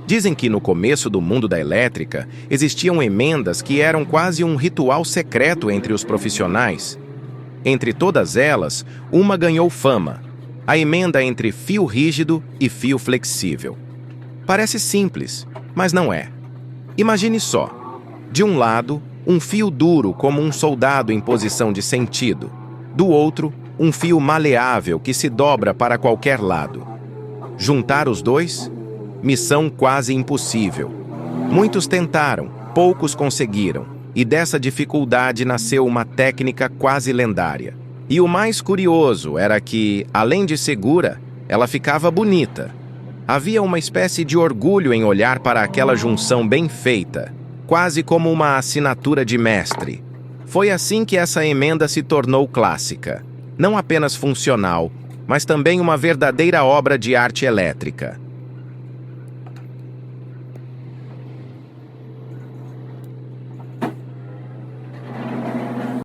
Dizem que no começo do mundo da elétrica existiam emendas que eram quase um ritual secreto entre os profissionais. Entre todas elas, uma ganhou fama: a emenda entre fio rígido e fio flexível. Parece simples, mas não é. Imagine só: de um lado, um fio duro como um soldado em posição de sentido; do outro, um fio maleável que se dobra para qualquer lado. Juntar os dois? Missão quase impossível. Muitos tentaram, poucos conseguiram, e dessa dificuldade nasceu uma técnica quase lendária. E o mais curioso era que, além de segura, ela ficava bonita. Havia uma espécie de orgulho em olhar para aquela junção bem feita, quase como uma assinatura de mestre. Foi assim que essa emenda se tornou clássica, não apenas funcional, mas também uma verdadeira obra de arte elétrica.